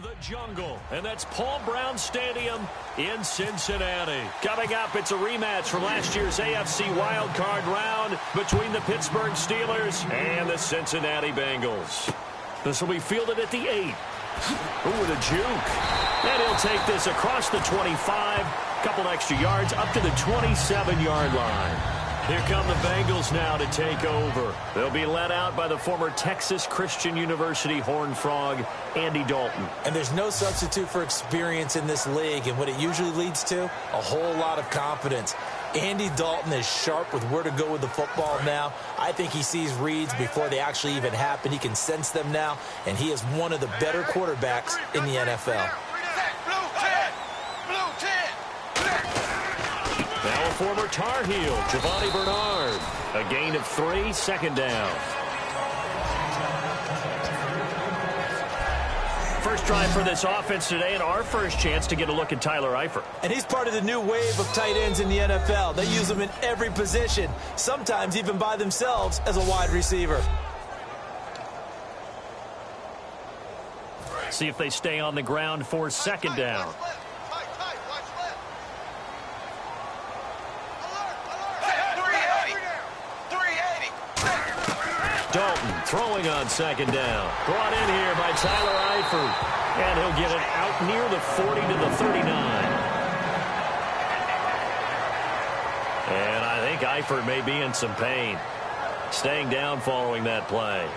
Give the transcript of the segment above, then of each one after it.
The jungle, and that's Paul Brown Stadium in Cincinnati. Coming up, it's a rematch from last year's AFC wildcard round between the Pittsburgh Steelers and the Cincinnati Bengals. This will be fielded at the 8. Ooh, with a juke. And he'll take this across the 25, couple extra yards up to the 27-yard line. Here come the Bengals now to take over. They'll be led out by the former Texas Christian University Horned Frog, Andy Dalton. And there's no substitute for experience in this league, and what it usually leads to, a whole lot of confidence. Andy Dalton is sharp with where to go with the football now. I think he sees reads before they actually even happen. He can sense them now, and he is one of the better quarterbacks in the NFL. Now a former Tar Heel, Giovanni Bernard. A gain of 3, second down. First drive for this offense today, and our first chance to get a look at Tyler Eifert. And he's part of the new wave of tight ends in the NFL. They use them in every position, sometimes even by themselves as a wide receiver. See if they stay on the ground for second down. Dalton throwing on second down. Brought in here by Tyler Eifert. And he'll get it out near the 40 to the 39. And I think Eifert may be in some pain. Staying down following that play.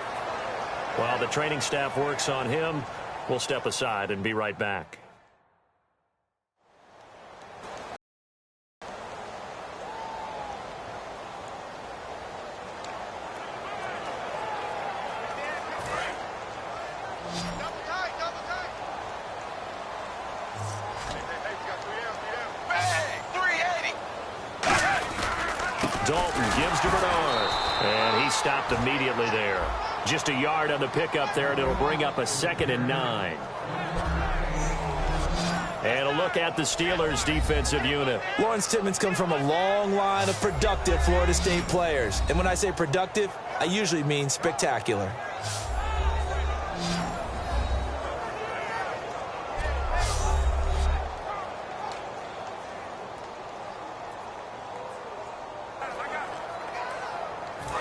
While the training staff works on him, we'll step aside and be right back. Dalton gives to Bernard, and he stopped immediately there. Just a yard on the pickup there, and it'll bring up a 2nd and 9. And a look at the Steelers' defensive unit. Lawrence Timmons comes from a long line of productive Florida State players. And when I say productive, I usually mean spectacular.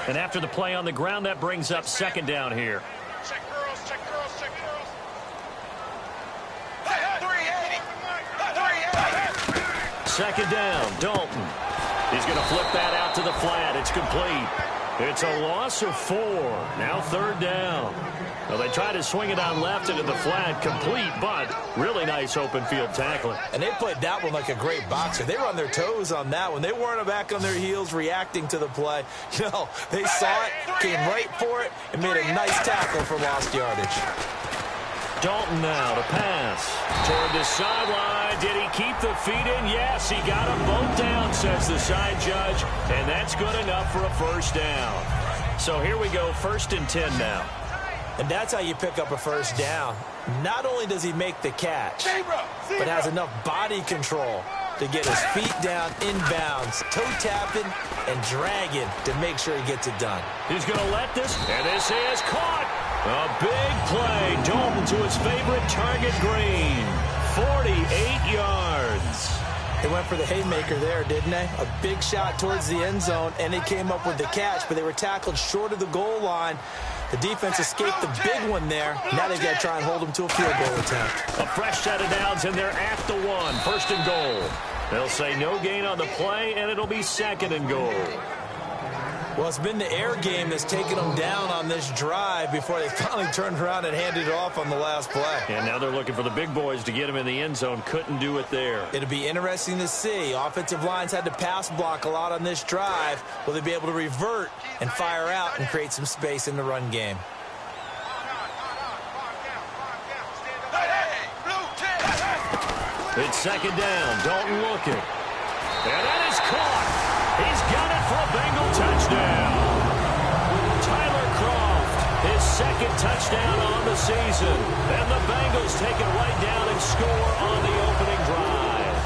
And after the play on the ground, that brings up second down here. Check girls, check girls, check girls. 380. Second down, Dalton. He's going to flip that out to the flat. It's complete. It's a loss of 4. Now third down. Well, they try to swing it on left into the flat, complete, but really nice open field tackling. And they played that one like a great boxer. They were on their toes on that one. They weren't back on their heels reacting to the play. No, they saw it, came right for it, and made a nice tackle for lost yardage. Dalton now to pass. Toward the sideline. Did he keep the feet in? Yes, he got them both down, says the side judge. And that's good enough for a first down. So here we go, 1st and 10 now. And that's how you pick up a first down. Not only does he make the catch, but has enough body control to get his feet down inbounds, toe tapping and dragging to make sure he gets it done. He's going to let this, and this is caught. A big play. Dalton to his favorite target, Green. 48 yards. They went for the haymaker there, didn't they? A big shot towards the end zone, and they came up with the catch, but they were tackled short of the goal line. The defense escaped the big one there. Now they've got to try and hold them to a field goal attempt. A fresh set of downs, and they're at the 1. 1st and goal. They'll say no gain on the play, and it'll be 2nd and goal. Well, it's been the air game that's taken them down on this drive before they finally turned around and handed it off on the last play. And now they're looking for the big boys to get him in the end zone. Couldn't do it there. It'll be interesting to see. Offensive lines had to pass block a lot on this drive. Will they be able to revert and fire out and create some space in the run game? It's 2nd down. Dalton looking. And that is caught. He's got it for a Bengal touchdown. Tyler Kroft, his 2nd touchdown on the season. And the Bengals take it right down and score on the opening drive.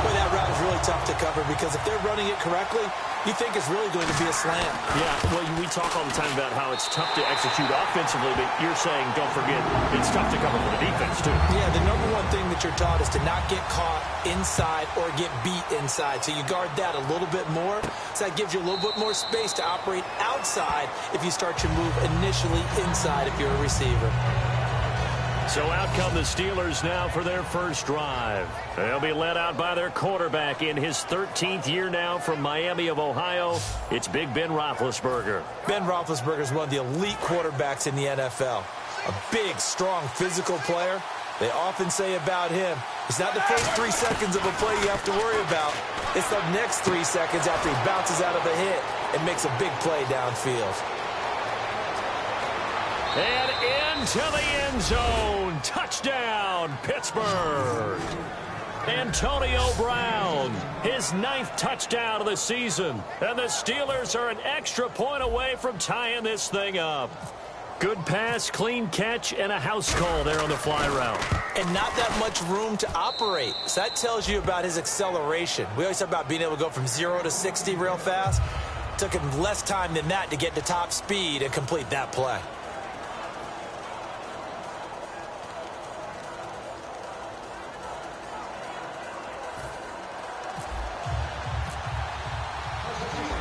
Boy, that route was really really tough to cover because if they're running it correctly, you think it's really going to be a slant. Yeah, well, we talk all the time about how it's tough to execute offensively, but you're saying, don't forget, it's tough to cover for the defense, too. Yeah, the number one thing that you're taught is to not get caught inside or get beat inside. So you guard that a little bit more. So that gives you a little bit more space to operate outside if you start your move initially inside if you're a receiver. So out come the Steelers now for their first drive. They'll be led out by their quarterback in his 13th year now from Miami of Ohio. It's Big Ben Roethlisberger. Ben Roethlisberger is one of the elite quarterbacks in the NFL. A big, strong, physical player. They often say about him, it's not the first 3 seconds of a play you have to worry about. It's the next 3 seconds after he bounces out of a hit and makes a big play downfield. And into the end zone. Touchdown, Pittsburgh. Antonio Brown, his 9th touchdown of the season. And the Steelers are an extra point away from tying this thing up. Good pass, clean catch, and a house call there on the fly route. And not that much room to operate. So that tells you about his acceleration. We always talk about being able to go from 0 to 60 real fast. It took him less time than that to get to top speed and complete that play.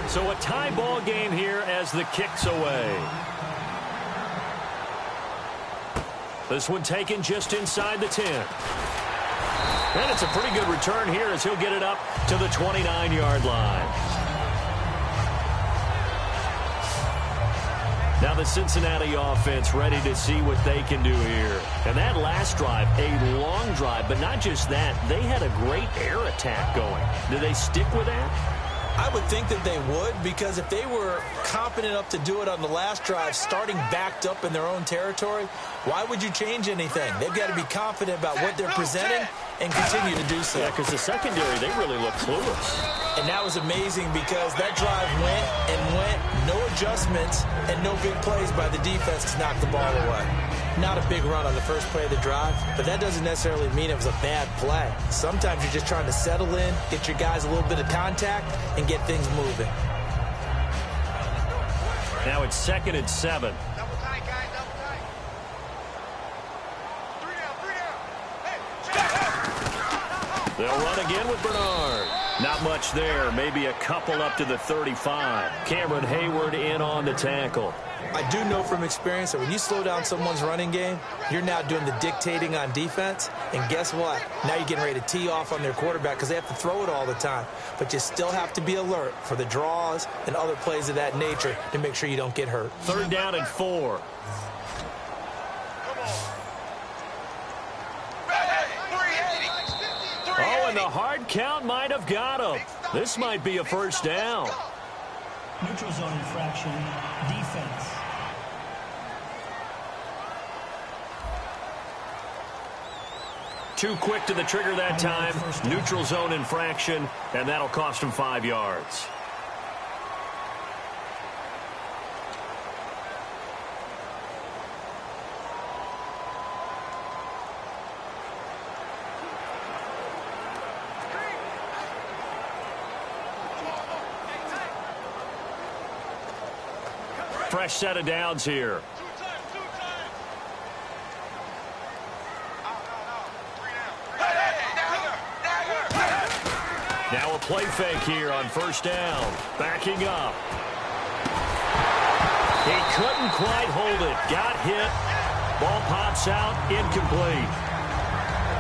So a tie ball game here as the kick's away. This one taken just inside the 10. And it's a pretty good return here as he'll get it up to the 29-yard line. Now the Cincinnati offense ready to see what they can do here. And that last drive, a long drive, but not just that. They had a great air attack going. Do they stick with that? I would think that they would, because if they were confident enough to do it on the last drive, starting backed up in their own territory, why would you change anything? They've got to be confident about what they're presenting and continue to do so. Yeah, because the secondary, they really look clueless. And that was amazing because that drive went and went, no adjustments, and no big plays by the defense to knock the ball away. Not a big run on the first play of the drive, but that doesn't necessarily mean it was a bad play. Sometimes you're just trying to settle in, get your guys a little bit of contact, and get things moving. Now it's 2nd and 7. Double tight, guys, double tight. 3 down, 3 down. Hey, They'll run again with Bernard. Not much there, maybe a couple up to the 35. Cameron Hayward in on the tackle. I do know from experience that when you slow down someone's running game, you're now doing the dictating on defense. And guess what? Now you're getting ready to tee off on their quarterback because they have to throw it all the time. But you still have to be alert for the draws and other plays of that nature to make sure you don't get hurt. 3rd down and 4. Oh, and the hard count might have got him. This might be a first down. Neutral zone infraction, defense. Too quick to the trigger that time. Neutral zone infraction, and that'll cost him 5 yards. Fresh set of downs here. Now a play fake here on first down. Backing up. He couldn't quite hold it. Got hit. Ball pops out. Incomplete.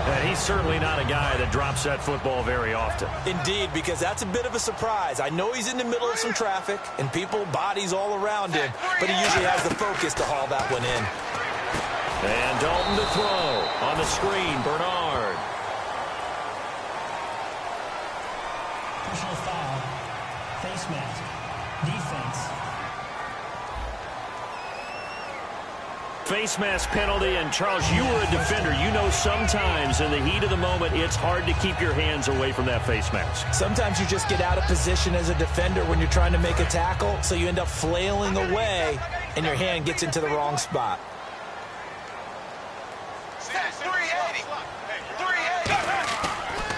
And he's certainly not a guy that drops that football very often. Indeed, because that's a bit of a surprise. I know he's in the middle of some traffic and people, bodies all around him, but he usually has the focus to haul that one in. And Dalton to throw. On the screen, Bernard. Personal foul. Face mask. Defense. Face mask penalty, and Charles, you were a defender. You know sometimes in the heat of the moment, it's hard to keep your hands away from that face mask. Sometimes you just get out of position as a defender when you're trying to make a tackle, so you end up flailing away, and your hand gets into the wrong spot.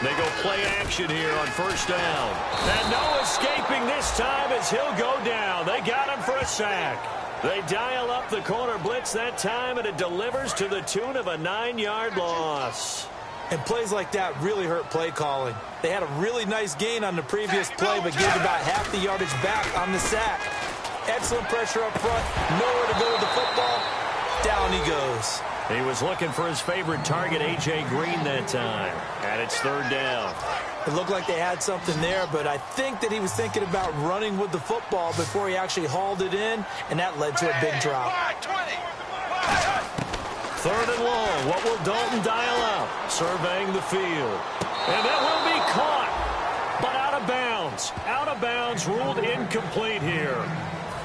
They go play action here on first down. And no escaping this time as he'll go down. They got him for a sack. They dial up the corner blitz that time, and it delivers to the tune of a 9-yard loss. And plays like that really hurt play calling. They had a really nice gain on the previous play, but gave about half the yardage back on the sack. Excellent pressure up front. Nowhere to go with the football. Down he goes. He was looking for his favorite target, A.J. Green, that time. And it's third down. It looked like they had something there, but I think that he was thinking about running with the football before he actually hauled it in, and that led to a big drop. Third and long. What will Dalton dial up? Surveying the field. And that will be caught, but out of bounds. Out of bounds, ruled incomplete here.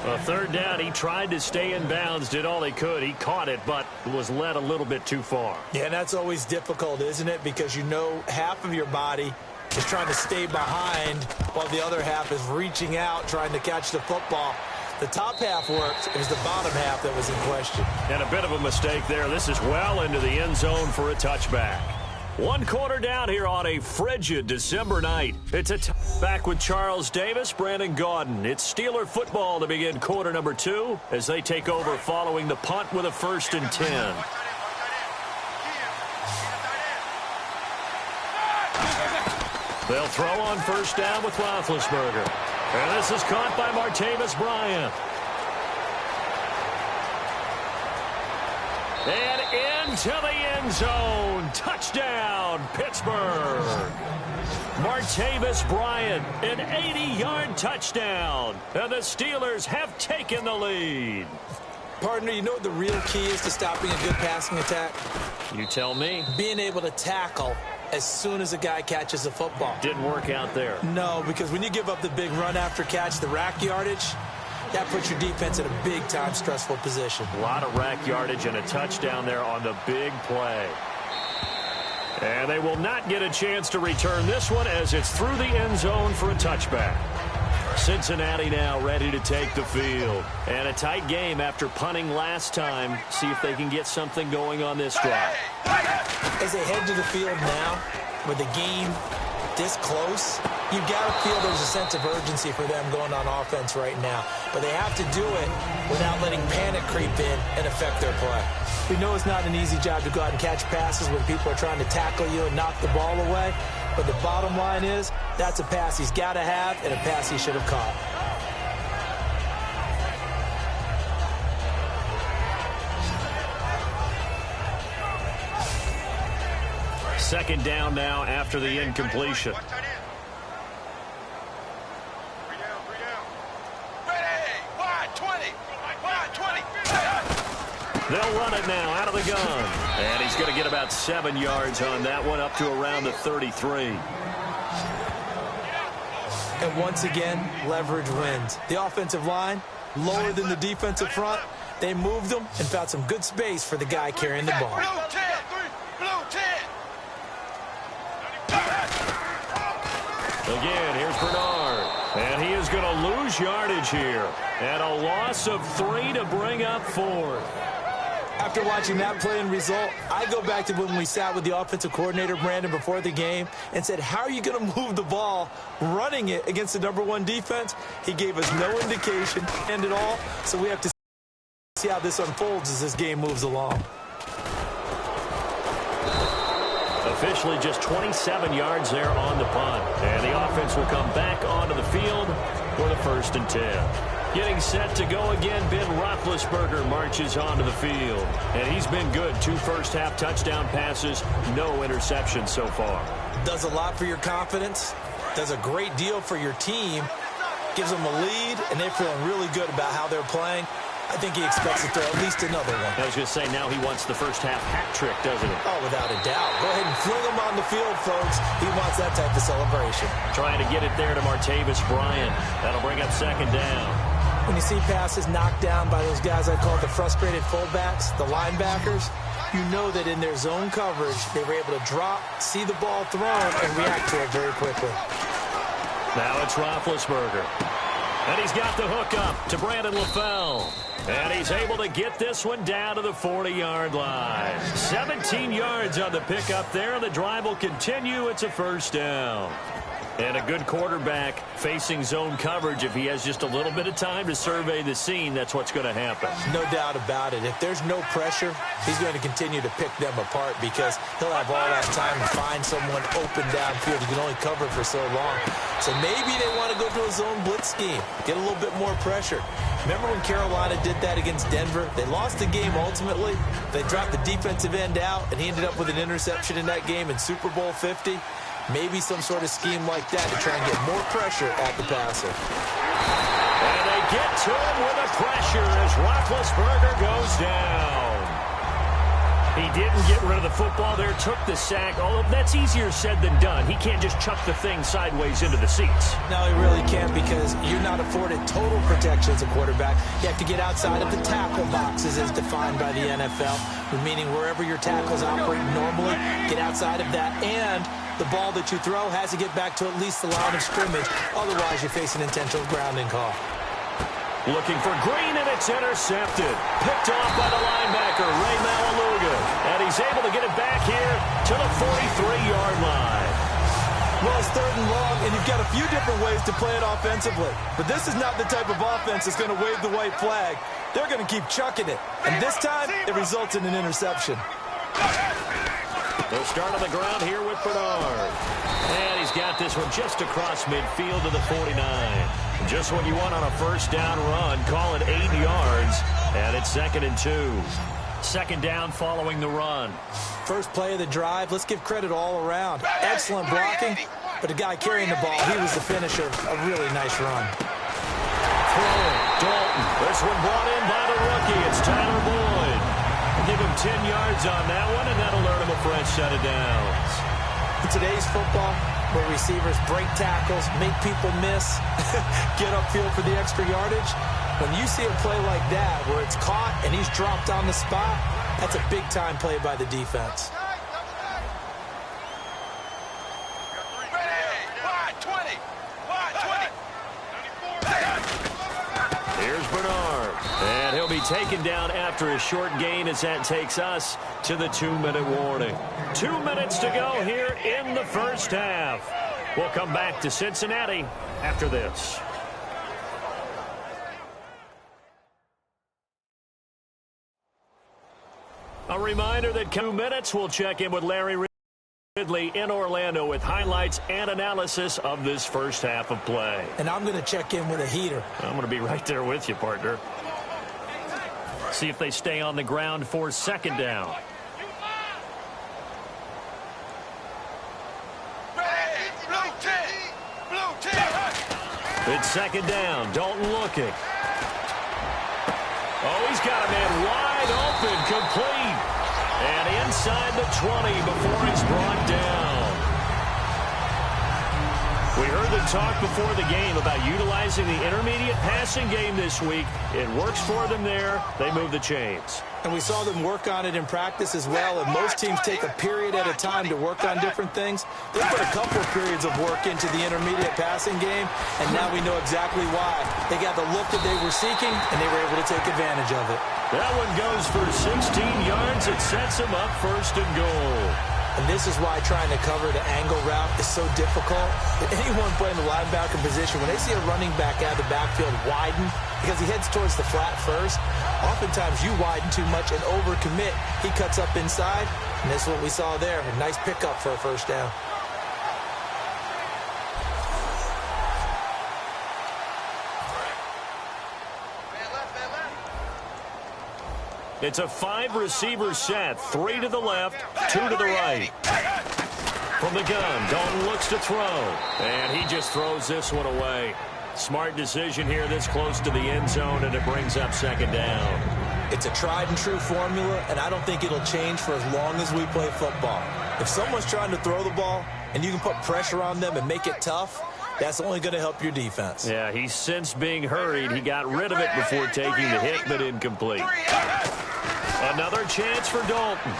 A third down, he tried to stay in bounds, did all he could. He caught it, but was led a little bit too far. Yeah, and that's always difficult, isn't it? Because you know half of your body is trying to stay behind while the other half is reaching out, trying to catch the football. The top half worked. It was the bottom half that was in question. And a bit of a mistake there. This is well into the end zone for a touchback. 1 quarter down here on a frigid December night. It's a back with Charles Davis, Brandon Gaudin. It's Steeler football to begin quarter number 2 as they take over following the punt with a 1st and 10. They'll throw on first down with Roethlisberger. And this is caught by Martavis Bryant. And into the end zone. Touchdown, Pittsburgh. Martavis Bryant, an 80-yard touchdown. And the Steelers have taken the lead. Partner, you know what the real key is to stopping a good passing attack? You tell me. Being able to tackle as soon as a guy catches a football. Didn't work out there. No, because when you give up the big run after catch, the rack yardage, that puts your defense in a big-time stressful position. A lot of rack yardage and a touchdown there on the big play. And they will not get a chance to return this one as it's through the end zone for a touchback. Cincinnati now ready to take the field. And a tight game after punting last time. See if they can get something going on this drive. As they head to the field now, with the game this close, you've got to feel there's a sense of urgency for them going on offense right now. But they have to do it without letting panic creep in and affect their play. We know it's not an easy job to go out and catch passes when people are trying to tackle you and knock the ball away. But the bottom line is, that's a pass he's got to have and a pass he should have caught. Second down now after the incompletion. They'll run it now out of the gun. And he's going to get about 7 yards on that one, up to around the 33. And once again, leverage wins. The offensive line, lower than the defensive front. They moved them and found some good space for the guy carrying the ball. Again, here's Bernard. And he is going to lose yardage here. And a loss of 3 to bring up 4. After watching that play and result, I go back to when we sat with the offensive coordinator, Brandon, before the game and said, how are you going to move the ball running it against the #1 defense? He gave us no indication and at all, so we have to see how this unfolds as this game moves along. Officially just 27 yards there on the punt. And the offense will come back onto the field for the 1st and 10. Getting set to go again, Ben Roethlisberger marches onto the field. And he's been good. 2 first-half touchdown passes, no interceptions so far. Does a lot for your confidence, does a great deal for your team, gives them a lead, and they're feeling really good about how they're playing. I think he expects to throw at least another one. I was going to say, now he wants the first-half hat trick, doesn't he? Oh, without a doubt. Go ahead and fling him on the field, folks. He wants that type of celebration. Trying to get it there to Martavis Bryant. That'll bring up 2nd down. When you see passes knocked down by those guys I call the frustrated fullbacks, the linebackers, you know that in their zone coverage, they were able to drop, see the ball thrown, and react to it very quickly. Now it's Roethlisberger. And he's got the hook up to Brandon LaFell. And he's able to get this one down to the 40-yard line. 17 yards on the pickup there. The drive will continue. It's a first down. And a good quarterback facing zone coverage. If he has just a little bit of time to survey the scene, that's what's going to happen. No doubt about it. If there's no pressure, he's going to continue to pick them apart because he'll have all that time to find someone open downfield. He can only cover for so long. So maybe they want to go to a zone blitz scheme, get a little bit more pressure. Remember when Carolina did that against Denver? They lost the game ultimately. They dropped the defensive end out, and he ended up with an interception in that game in Super Bowl 50. Maybe some sort of scheme like that to try and get more pressure at the passer. And they get to him with the pressure as Roethlisberger goes down. He didn't get rid of the football there, took the sack. Although that's easier said than done. He can't just chuck the thing sideways into the seats. No, he really can't because you're not afforded total protection as a quarterback. You have to get outside of the tackle boxes as defined by the NFL, meaning wherever your tackles operate normally, get outside of that. And the ball that you throw has to get back to at least the line of scrimmage. Otherwise, you face an intentional grounding call. Looking for Green, and it's intercepted. Picked off by the linebacker, Ray Malaluga. And he's able to get it back here to the 43-yard line. Well, it's 3rd and long, and you've got a few different ways to play it offensively. But this is not the type of offense that's going to wave the white flag. They're going to keep chucking it. And this time, it results in an interception. They'll start on the ground here with Bernard. And he's got this one just across midfield to the 49. Just what you want on a first down run. Call it 8 yards. And it's 2nd and 2. 2nd down following the run. First play of the drive, let's give credit all around. Excellent blocking, but the guy carrying the ball, he was the finisher. A really nice run. Throwing, Dalton. This one brought in by the rookie. It's Tyler Boyd. Give him 10 yards on that one, and that'll earn him a fresh set of downs. In today's football, where receivers break tackles, make people miss, get upfield for the extra yardage, when you see a play like that where it's caught and he's dropped on the spot, that's a big-time play by the defense. Here's Bernard. And he'll be taken down after a short gain as that takes us to the 2-minute warning. 2 minutes to go here in the first half. We'll come back to Cincinnati after this. A reminder that 2 minutes, we'll check in with Larry Ridley in Orlando with highlights and analysis of this first half of play. And I'm going to check in with a heater. I'm going to be right there with you, partner. See if they stay on the ground for 2nd down. It's 2nd down. Dalton looking. Oh, he's got a man wide open, complete. And inside the 20 before he's brought down. We heard them talk before the game about utilizing the intermediate passing game this week. It works for them there. They move the chains. And we saw them work on it in practice as well, and most teams take a period at a time to work on different things. They put a couple of periods of work into the intermediate passing game, and now we know exactly why. They got the look that they were seeking, and they were able to take advantage of it. That one goes for 16 yards. It sets them up 1st and goal. And this is why trying to cover the angle route is so difficult. Anyone playing the linebacker position, when they see a running back out of the backfield widen, because he heads towards the flat first, oftentimes you widen too much and overcommit. He cuts up inside, and this is what we saw there. A nice pickup for a first down. It's a 5-receiver set. 3 to the left, 2 to the right. From the gun, Dalton looks to throw. And he just throws this one away. Smart decision here this close to the end zone, and it brings up 2nd down. It's a tried-and-true formula, and I don't think it'll change for as long as we play football. If someone's trying to throw the ball, and you can put pressure on them and make it tough, that's only going to help your defense. Yeah, he's since being hurried. He got rid of it before taking the hit, but incomplete. Another chance for Dalton.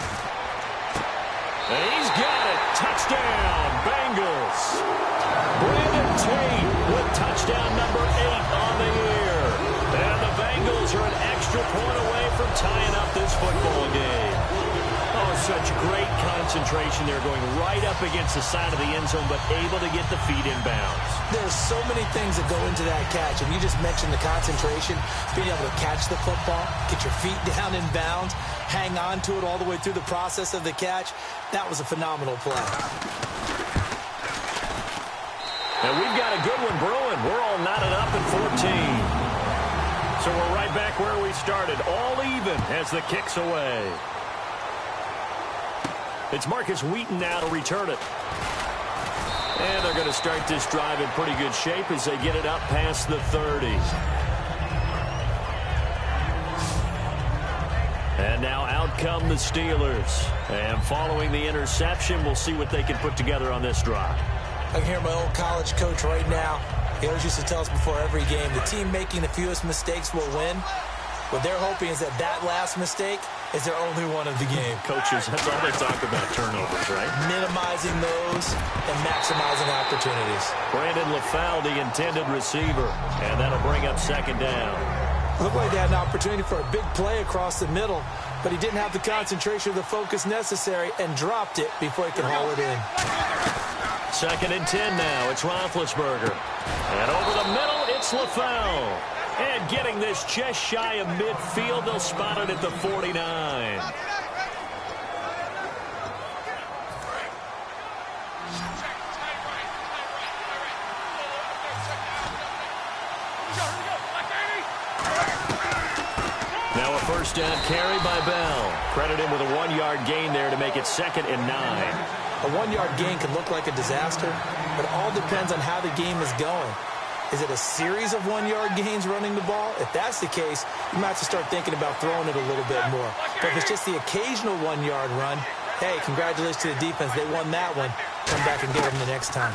And he's got it. Touchdown, Bengals. Brandon Tate with touchdown number 8 on the year. And the Bengals are an extra point away from tying up this football game. Oh, such great concentration there, going right up against the side of the end zone, but able to get the feet in bounds. There's so many things that go into that catch, and you just mentioned the concentration, being able to catch the football, get your feet down in bounds, hang on to it all the way through the process of the catch. That was a phenomenal play. And we've got a good one brewing. We're all knotted up at 14. So we're right back where we started, all even as the kick's away. It's Marcus Wheaton now to return it. And they're going to start this drive in pretty good shape as they get it up past the 30. And now out come the Steelers. And following the interception, we'll see what they can put together on this drive. I can hear my old college coach right now. He always used to tell us before every game, the team making the fewest mistakes will win. What they're hoping is that last mistake is their only one of the game. Coaches, that's all they talk about, turnovers, right? Minimizing those and maximizing opportunities. Brandon LaFell, the intended receiver, and that'll bring up second down. Looked like they had an opportunity for a big play across the middle, but he didn't have the concentration or the focus necessary and dropped it before he could haul it in. 2nd and 10 now. It's Roethlisberger. And over the middle, it's LaFell. And getting this just shy of midfield, they'll spot it at the 49. Now a first down carry by Bell. Credit him with a 1-yard gain there to make it 2nd and 9. A 1-yard gain can look like a disaster, but it all depends on how the game is going. Is it a series of 1-yard gains running the ball? If that's the case, you might have to start thinking about throwing it a little bit more. But if it's just the occasional 1-yard run, hey, congratulations to the defense. They won that one. Come back and get them the next time.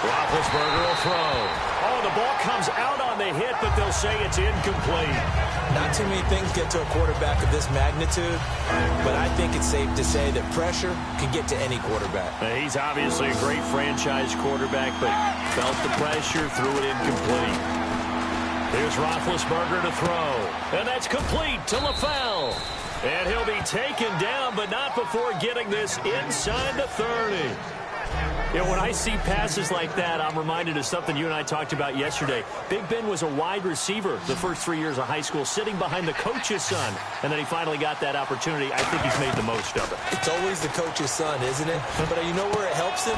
Roethlisberger will throw. Oh, the ball comes out on the hit, but they'll say it's incomplete. Not too many things get to a quarterback of this magnitude, but I think it's safe to say that pressure can get to any quarterback. He's obviously a great franchise quarterback, but felt the pressure, threw it incomplete. Here's Roethlisberger to throw, and that's complete to LaFell. And he'll be taken down, but not before getting this inside the 30. You know, when I see passes like that, I'm reminded of something you and I talked about yesterday. Big Ben was a wide receiver the first 3 years of high school, sitting behind the coach's son, and then he finally got that opportunity. I think he's made the most of it. It's always the coach's son, isn't it? But you know where it helps him?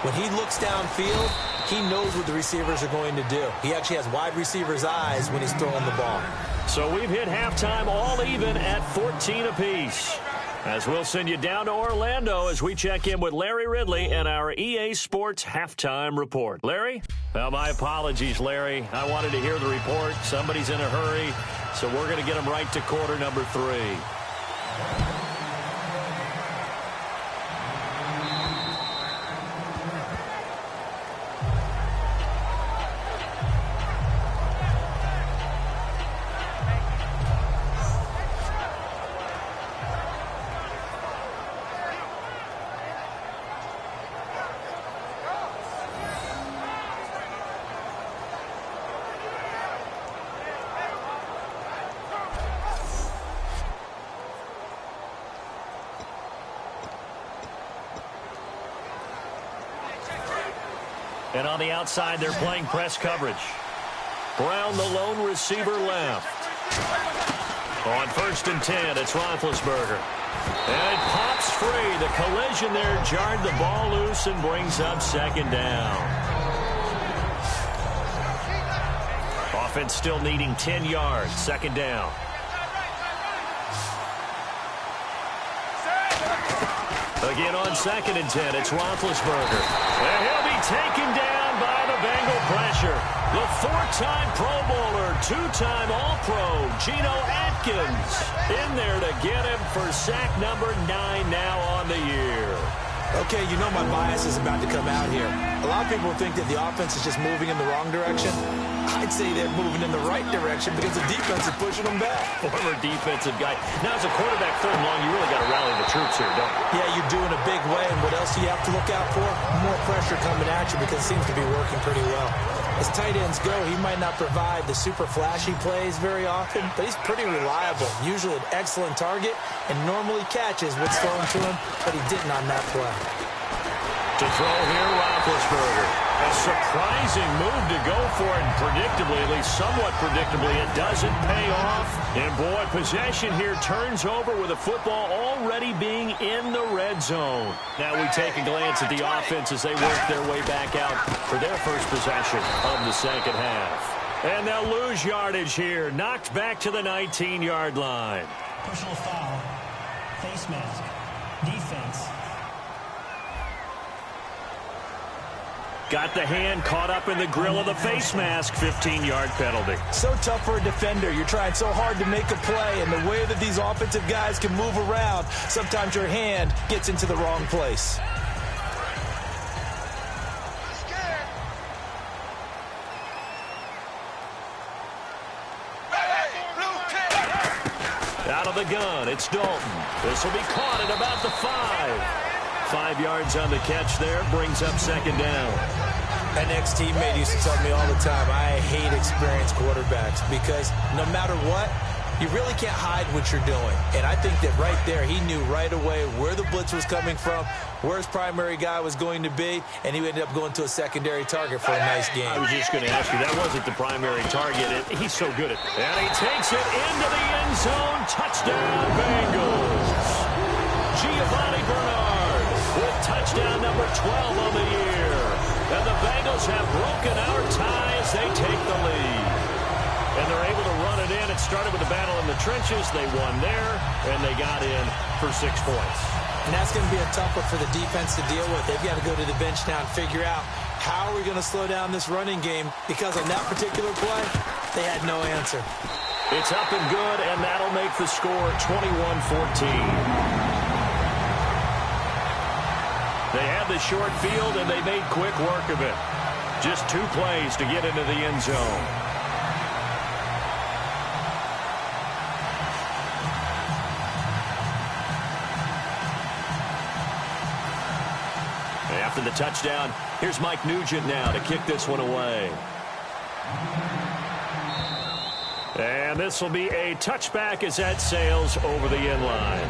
When he looks downfield, he knows what the receivers are going to do. He actually has wide receivers' eyes when he's throwing the ball. So we've hit halftime all even at 14 apiece. As we'll send you down to Orlando as we check in with Larry Ridley and our EA Sports Halftime Report. Larry? Well, my apologies, Larry. I wanted to hear the report. Somebody's in a hurry, so we're going to get them right to quarter number 3. And on the outside, they're playing press coverage. Brown, the lone receiver, left. On 1st and 10, it's Roethlisberger. And it pops free. The collision there jarred the ball loose and brings up 2nd down. Offense still needing 10 yards. 2nd down. Again on 2nd and 10, it's Roethlisberger. And he'll be taken down by the Bengal pressure. The 4-time Pro Bowler, 2-time All-Pro, Geno Atkins, in there to get him for sack number 9 now on the year. Okay, you know my bias is about to come out here. A lot of people think that the offense is just moving in the wrong direction. I'd say they're moving in the right direction because the defense is pushing them back. Former defensive guy. Now, as a quarterback, third and long, you really got to rally the troops here, don't you? Yeah, you're doing a big way, and what else do you have to look out for? More pressure coming at you because it seems to be working pretty well. As tight ends go, he might not provide the super flashy plays very often, but he's pretty reliable. Usually an excellent target, and normally catches what's thrown to him, but he didn't on that play. To throw here, Roethlisberger. A surprising move to go for it, and predictably, at least somewhat predictably, it doesn't pay off. And boy, possession here turns over with the football already being in the red zone. Now we take a glance at the offense as they work their way back out for their first possession of the second half. And they'll lose yardage here, knocked back to the 19-yard line. Personal foul. Face mask. Defense. Got the hand caught up in the grill of the face mask, 15-yard penalty. So tough for a defender. You're trying so hard to make a play, and the way that these offensive guys can move around, sometimes your hand gets into the wrong place. Out of the gun, it's Dalton. This will be caught at about the 5. 5 yards on the catch there, brings up second down. An ex-teammate used to tell me all the time, I hate experienced quarterbacks because no matter what, you really can't hide what you're doing. And I think that right there, he knew right away where the blitz was coming from, where his primary guy was going to be, and he ended up going to a secondary target for a nice game. I was just going to ask you, that wasn't the primary target. He's so good at it. And he takes it into the end zone. Touchdown, Bengals. Giovanni Bernard with touchdown number 12 on the year. And the Bengals have broken our tie as they take the lead. And they're able to run it in. It started with a battle in the trenches. They won there, and they got in for 6 points. And that's going to be a tough one for the defense to deal with. They've got to go to the bench now and figure out how are we going to slow down this running game, because on that particular play, they had no answer. It's up and good, and that'll make the score 21-14. They had the short field, and they made quick work of it. Just 2 plays to get into the end zone. After the touchdown, here's Mike Nugent now to kick this one away. And this will be a touchback as that sails over the end line.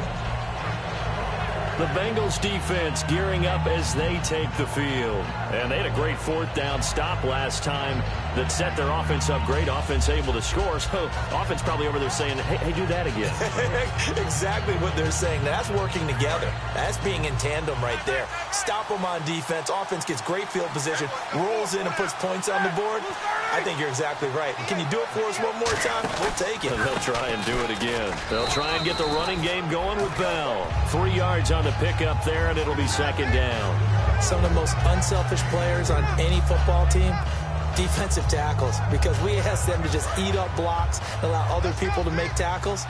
The Bengals defense gearing up as they take the field. And they had a great 4th down stop last time that set their offense up. Great offense able to score. So offense probably over there saying, hey, do that again. Exactly what they're saying. That's working together. That's being in tandem right there. Stop them on defense. Offense gets great field position, rolls in and puts points on the board. I think you're exactly right. Can you do it for us one more time? We'll take it. And they'll try and do it again. They'll try and get the running game going with Bell. 3 yards on the pickup there, and it'll be second down. Some of the most unselfish players on any football team, defensive tackles, because we ask them to just eat up blocks and allow other people to make tackles.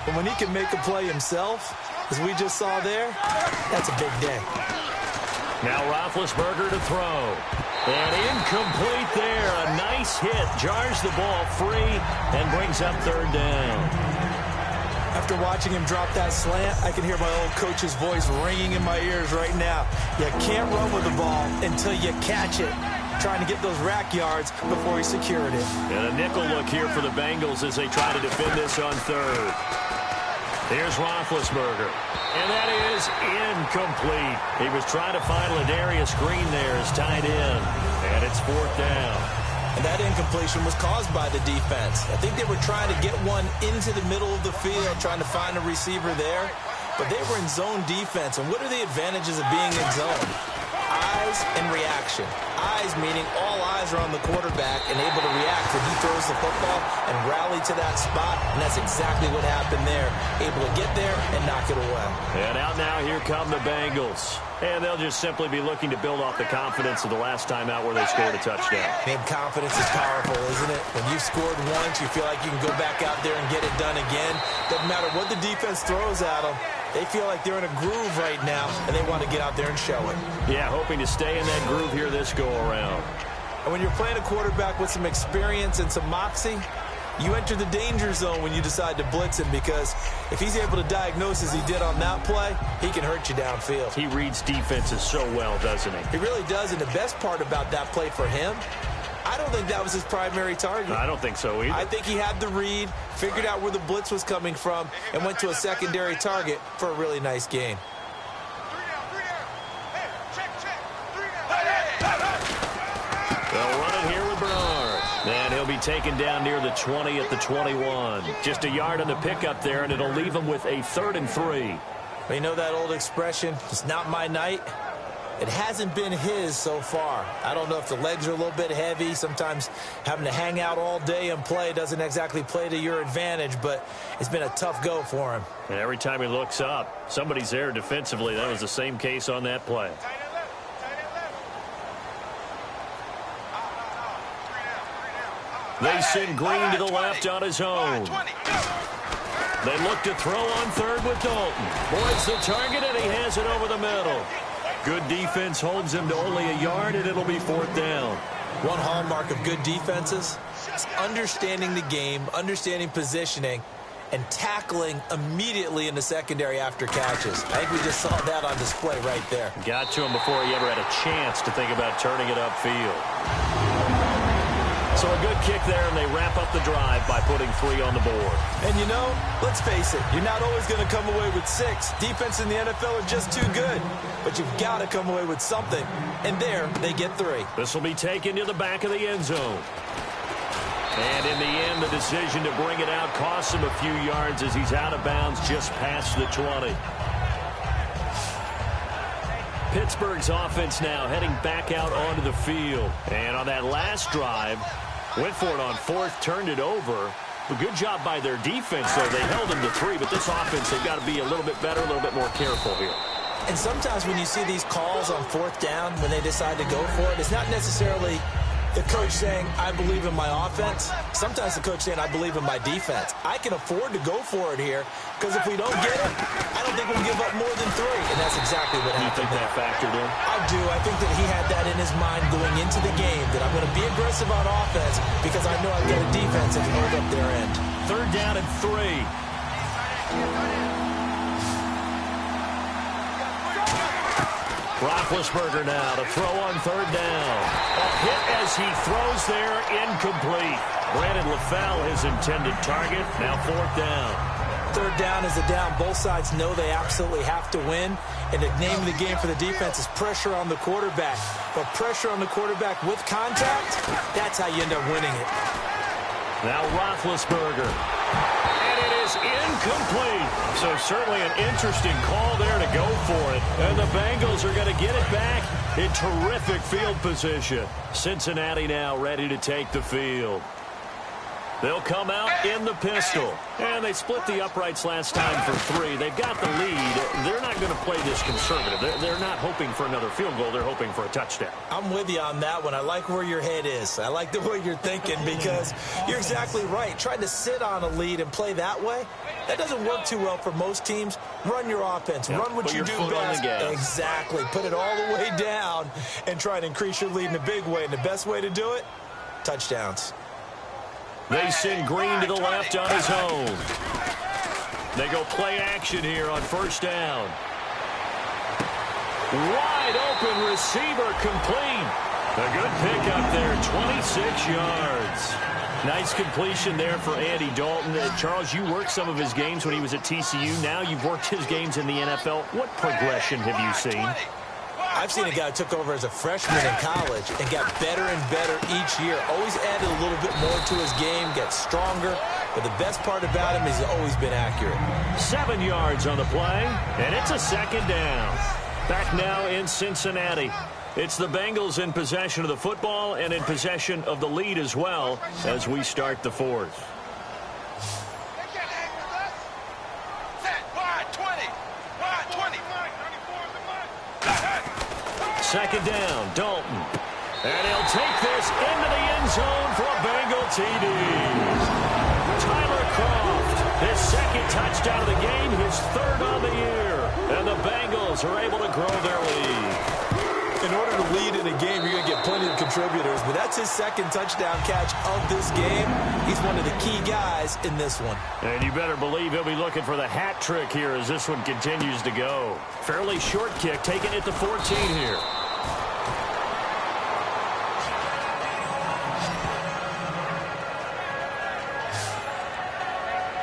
But when he can make a play himself, as we just saw there, that's a big day. Now Roethlisberger to throw. And incomplete there. A nice hit. Jars the ball free and brings up third down. After watching him drop that slant, I can hear my old coach's voice ringing in my ears right now. You can't run with the ball until you catch it. Trying to get those rack yards before he secured it. And a nickel look here for the Bengals as they try to defend this on third. Here's Roethlisberger. And that is incomplete. He was trying to find Ladarius Green there as tight end. And it's 4th down. And that incompletion was caused by the defense. I think they were trying to get one into the middle of the field, trying to find a receiver there. But they were in zone defense. And what are the advantages of being in zone? Eyes and reaction. Eyes meaning all eyes are on the quarterback and able to react when he throws the football and rally to that spot. And that's exactly what happened there. Able to get there and knock it away. And out now, here come the Bengals. And they'll just simply be looking to build off the confidence of the last time out where they scored a touchdown. And confidence is powerful, isn't it? When you've scored once, you feel like you can go back out there and get it done again. Doesn't matter what the defense throws at them. They feel like they're in a groove right now, and they want to get out there and show it. Yeah, hoping to stay in that groove here this go-around. And when you're playing a quarterback with some experience and some moxie, you enter the danger zone when you decide to blitz him, because if he's able to diagnose as he did on that play, he can hurt you downfield. He reads defenses so well, doesn't he? He really does, and the best part about that play for him, I don't think that was his primary target. I don't think so either. I think he had the read, figured out where the blitz was coming from, and went to a secondary target for a really nice gain. 3 down. Hey, check. 3 down. They'll run it here with Bernard. And he'll be taken down near the 20 at the 21. Just a yard on the pickup there, and it'll leave him with a 3rd and 3. Well, you know that old expression, it's not my night? It hasn't been his so far. I don't know if the legs are a little bit heavy. Sometimes having to hang out all day and play doesn't exactly play to your advantage, but it's been a tough go for him. And every time he looks up, somebody's there defensively. That was the same case on that play. Tight end left. 3 down. They send Green to the left on his own. 20. They look to throw on 3rd with Dalton. Boyd's the target, and he has it over the middle. Good defense holds him to only a yard, and it'll be 4th down. One hallmark of good defenses is understanding the game, understanding positioning, and tackling immediately in the secondary after catches. I think we just saw that on display right there. Got to him before he ever had a chance to think about turning it upfield. So a good kick there, and they wrap up the drive by putting 3 on the board. And you know, let's face it, you're not always going to come away with 6. Defense in the NFL are just too good. But you've got to come away with something. And there, they get 3. This will be taken to the back of the end zone. And in the end, the decision to bring it out costs him a few yards as he's out of bounds just past the 20. Pittsburgh's offense now heading back out onto the field. And on that last drive, went for it on 4th, turned it over. A good job by their defense, though. They held them to 3, but this offense, they've got to be a little bit better, a little bit more careful here. And sometimes when you see these calls on 4th down, when they decide to go for it, it's not necessarily the coach saying, I believe in my offense. Sometimes the coach saying, I believe in my defense. I can afford to go for it here, because if we don't get it, I don't think we'll give up more than 3. And that's exactly what happened. You think that factored in? I do. I think that he had that in his mind going into the game, that I'm going to be aggressive on offense because I know I've got a defense that can hold up their end. 3rd down and 3. Roethlisberger now to throw on 3rd down. A hit as he throws there, incomplete. Brandon LaFell, his intended target, now 4th down. 3rd down is a down. Both sides know they absolutely have to win. And the name of the game for the defense is pressure on the quarterback. But pressure on the quarterback with contact, that's how you end up winning it. Now Roethlisberger. And it is incomplete. So certainly an interesting call there to go for it. And the Bengals are going to get it back in terrific field position. Cincinnati now ready to take the field. They'll come out in the pistol. And they split the uprights last time for 3. They've got the lead. They're not going to play this conservative. They're not hoping for another field goal. They're hoping for a touchdown. I'm with you on that one. I like where your head is. I like the way you're thinking, because you're exactly right. Trying to sit on a lead and play that way, that doesn't work too well for most teams. Run your offense. Yep. Run what you do best. Exactly. Put it all the way down and try to increase your lead in a big way. And the best way to do it, touchdowns. They send Green to the left on his own. They go play action here on 1st down. Wide open receiver complete. A good pickup there, 26 yards. Nice completion there for Andy Dalton. Charles, you worked some of his games when he was at TCU. Now you've worked his games in the NFL. What progression have you seen? I've seen a guy who took over as a freshman in college and got better and better each year. Always added a little bit more to his game, gets stronger. But the best part about him is he's always been accurate. 7 yards on the play, and it's a 2nd down. Back now in Cincinnati. It's the Bengals in possession of the football and in possession of the lead as well as we start the 4th. Second down, Dalton. And he'll take this into the end zone for a Bengal TD. Tyler Kroft, his 2nd touchdown of the game, his 3rd on the year. And the Bengals are able to grow their lead. in order to lead in a game, you're going to get plenty of contributors, but that's his second touchdown catch of this game. He's one of the key guys in this one. And you better believe he'll be looking for the hat trick here as this one continues to go. Fairly short kick, taking it to 14 here.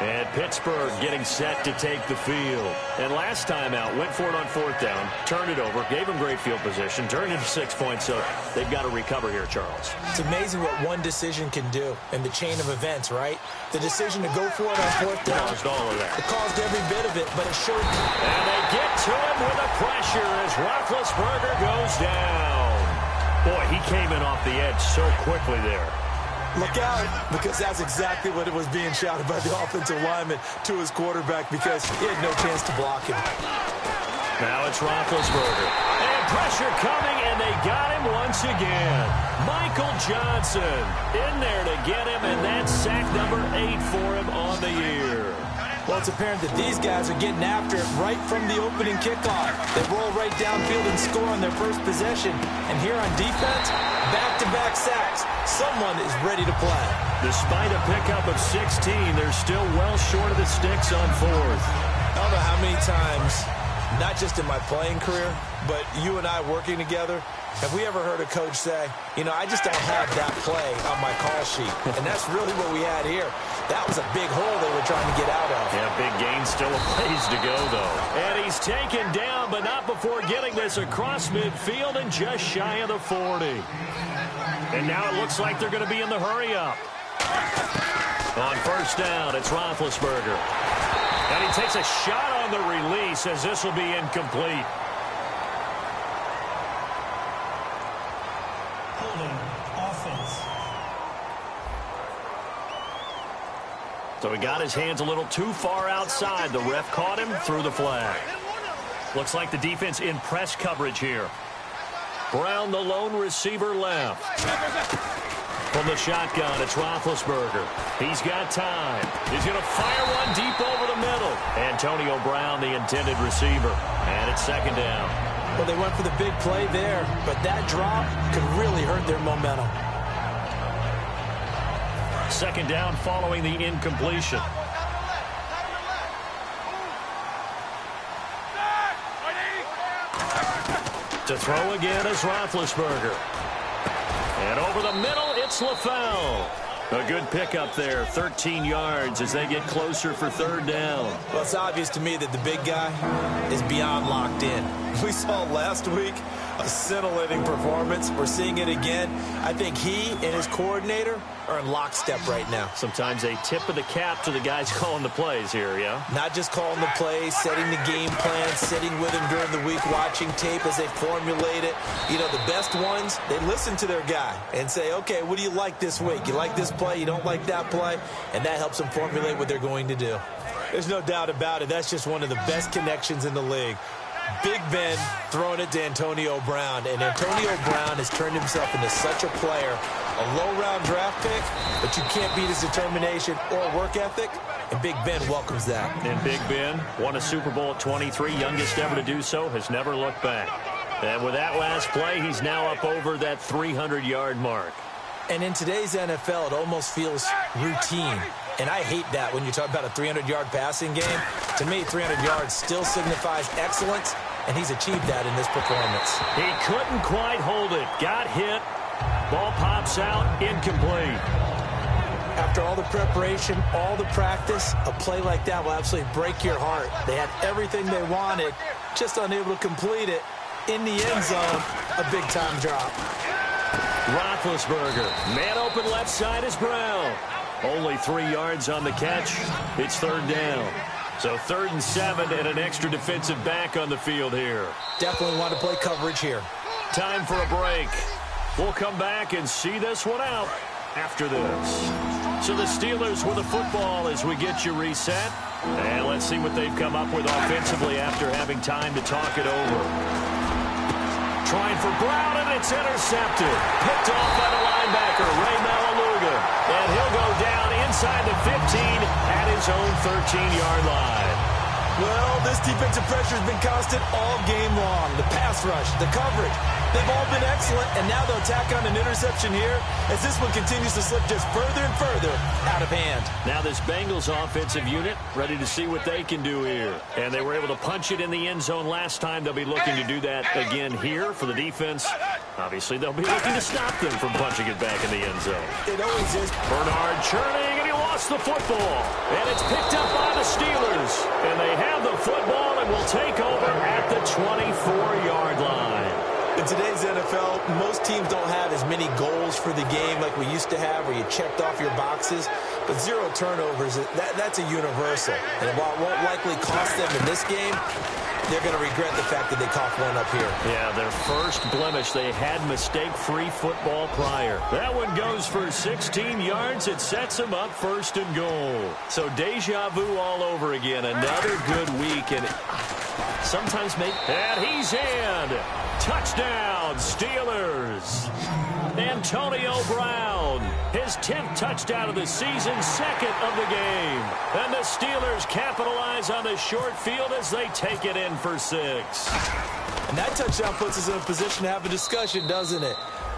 And Pittsburgh getting set to take the field. And last time out, went for it on fourth down, turned it over, gave him great field position, turned it to 6 points, so they've got to recover here, Charles. It's amazing what one decision can do in the chain of events, right? The decision to go for it on fourth down. Caused all of that. It caused every bit of it, but it showed. And they get to him with a pressure as Roethlisberger goes down. Boy, he came in off the edge so quickly there. Look out, because that's exactly what it was being shouted by the offensive lineman to his quarterback because he had no chance to block him. Now it's Roethlisberger. And pressure coming, and they got him once again. Michael Johnson in there to get him, and that's sack number 8 for him on the year. Well, it's apparent that these guys are getting after it right from the opening kickoff. They roll right downfield and score on their first possession. And here on defense, back-to-back sacks. Someone is ready to play. Despite a pickup of 16, they're still well short of the sticks on fourth. I don't know how many times, not just in my playing career, but you and I working together, have we ever heard a coach say, you know, I just don't have that play on my call sheet. And that's really what we had here. That was a big hole they were trying to get out of. Yeah, big gain, still a ways to go, though. And he's taken down, but not before getting this across midfield and just shy of the 40. And now it looks like they're going to be in the hurry-up. On first down, it's Roethlisberger. And he takes a shot on the release as this will be incomplete. Holding offense. So he got his hands a little too far outside. The ref caught him, threw the flag. Looks like the defense in press coverage here. Brown, the lone receiver, left. From the shotgun, it's Roethlisberger. He's got time. He's going to fire one deep over the middle. Antonio Brown, the intended receiver. And it's second down. Well, they went for the big play there, but that drop could really hurt their momentum. Second down following the incompletion. To throw again is Roethlisberger. And over the middle, it's LaFell. A good pickup there, 13 yards as they get closer for third down. Well, it's obvious to me that the big guy is beyond locked in. We saw last week a scintillating performance. We're seeing it again. I think he and his coordinator are in lockstep right now. Sometimes a tip of the cap to the guys calling the plays here, yeah? Not just calling the plays, setting the game plan, sitting with him during the week, watching tape as they formulate it. You know, the best ones, they listen to their guy and say, okay, what do you like this week? You like this play? You don't like that play? And that helps them formulate what they're going to do. There's no doubt about it. That's just one of the best connections in the league. Big Ben throwing it to Antonio Brown, and Antonio Brown has turned himself into such a player. A low-round draft pick, but you can't beat his determination or work ethic, and Big Ben welcomes that. And Big Ben won a Super Bowl at 23, youngest ever to do so, has never looked back. And with that last play, he's now up over that 300-yard mark. And in today's NFL, it almost feels routine. And I hate that when you talk about a 300-yard passing game. To me, 300 yards still signifies excellence, and he's achieved that in this performance. He couldn't quite hold it. Got hit. Ball pops out. Incomplete. After all the preparation, all the practice, a play like that will absolutely break your heart. They had everything they wanted, just unable to complete it. In the end zone, a big-time drop. Roethlisberger. Man open left side is Brown. Only 3 yards on the catch. It's third down. So 3rd and 7 and an extra defensive back on the field here. Definitely want to play coverage here. Time for a break. We'll come back and see this one out after this. So the Steelers with the football as we get you reset. And let's see what they've come up with offensively after having time to talk it over. Trying for Brown, and it's intercepted. Picked off by the linebacker, Ray Malaluga. And he'll go down inside the 15 at his own 13-yard line. Well, this defensive pressure has been constant all game long. The pass rush, the coverage, they've all been excellent, and now they'll tack on an interception here as this one continues to slip just further and further out of hand. Now this Bengals offensive unit ready to see what they can do here. And they were able to punch it in the end zone last time. They'll be looking to do that again here for the defense. Obviously, they'll be looking to stop them from punching it back in the end zone. It always is. Bernard churning, and he lost the football. And it's picked up by the Steelers. And they have the football and will take over at the 24-yard line. In today's NFL, most teams don't have as many goals for the game like we used to have where you checked off your boxes. But 0 turnovers, that's a universal. And while it won't likely cost them in this game, they're going to regret the fact that they coughed one up here. Yeah, their first blemish. They had mistake-free football prior. That one goes for 16 yards. It sets them up 1st and goal. So deja vu all over again. Another good week. And sometimes and he's in. Touchdown, Steelers. Antonio Brown, his 10th touchdown of the season, 2nd of the game. And the Steelers capitalize on the short field as they take it in for 6. And that touchdown puts us in a position to have a discussion, doesn't it?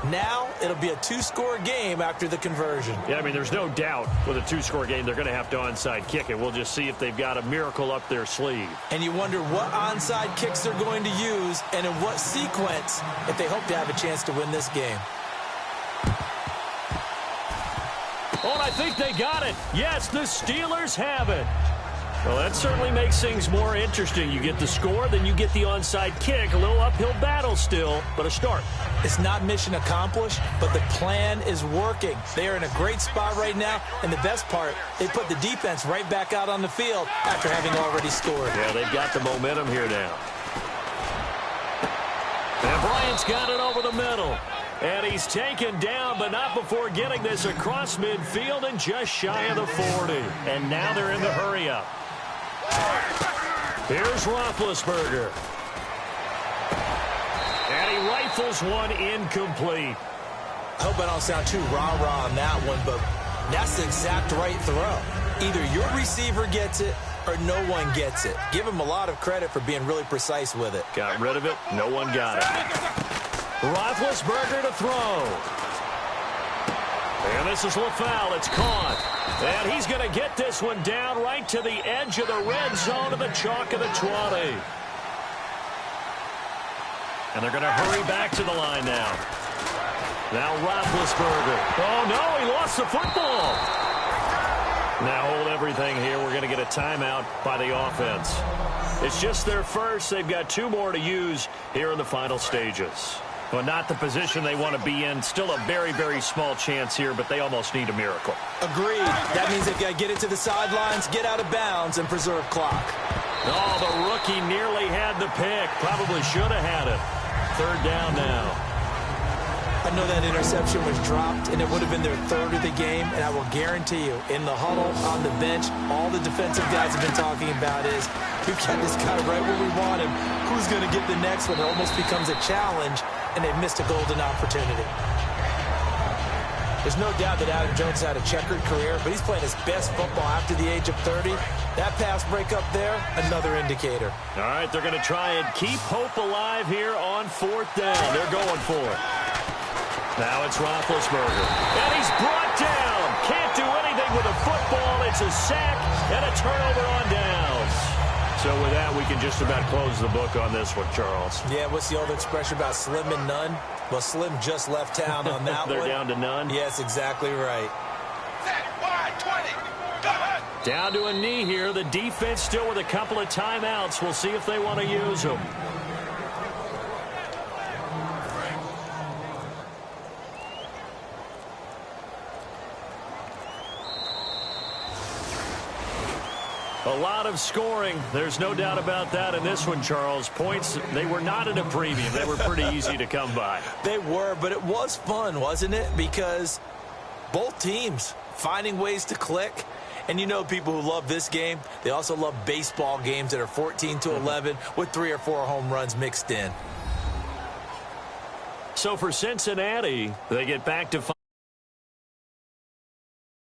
Now it'll be a 2-score game after the conversion. Yeah, I mean, there's no doubt with a 2-score game they're going to have to onside kick it. We'll just see if they've got a miracle up their sleeve. And you wonder what onside kicks they're going to use and in what sequence if they hope to have a chance to win this game. Oh, and I think they got it. Yes, the Steelers have it. Well, that certainly makes things more interesting. You get the score, then you get the onside kick. A little uphill battle still, but a start. It's not mission accomplished, but the plan is working. They are in a great spot right now, and the best part, they put the defense right back out on the field after having already scored. Yeah, they've got the momentum here now. And Bryant's got it over the middle. And he's taken down, but not before getting this across midfield and just shy of the 40. And now they're in the hurry-up. Here's Roethlisberger. And he rifles one incomplete. I hope I don't sound too rah-rah on that one, but that's the exact right throw. Either your receiver gets it or no one gets it. Give him a lot of credit for being really precise with it. Got rid of it. No one got it. Roethlisberger to throw. And this is LaFowl. It's caught. And he's going to get this one down right to the edge of the red zone of the chalk of the 20. And they're going to hurry back to the line now. Now Roethlisberger. Oh, no, he lost the football. Now hold everything here. We're going to get a timeout by the offense. It's just their first. They've got 2 more to use here in the final stages. Well, not the position they want to be in. Still a very, very small chance here, but they almost need a miracle. Agreed. That means they've got to get it to the sidelines, get out of bounds, and preserve clock. Oh, the rookie nearly had the pick. Probably should have had it. 3rd down now. I know that interception was dropped, and it would have been their 3rd of the game, and I will guarantee you, in the huddle, on the bench, all the defensive guys have been talking about is, we've got this guy right where we want him. Who's going to get the next one? It almost becomes a challenge, and they've missed a golden opportunity. There's no doubt that Adam Jones had a checkered career, but he's playing his best football after the age of 30. That pass break up there, another indicator. All right, they're going to try and keep hope alive here on 4th down. They're going for it. Now it's Roethlisberger. And he's brought down. Can't do anything with a football. It's a sack and a turnover on downs. So with that, we can just about close the book on this one, Charles. Yeah, what's the old expression about slim and none? Well, Slim just left town on that They're one. down to none? Yes, exactly right. Wide, 20. Come on. Down to a knee here. The defense still with a couple of timeouts. We'll see if they want to use them. A lot of scoring. There's no doubt about that in this one, Charles. Points, they were not at a premium. They were pretty easy to come by. They were, but it was fun, wasn't it? Because both teams finding ways to click. And you know people who love this game, they also love baseball games that are 14-11 with 3 or 4 home runs mixed in. So for Cincinnati, they get back to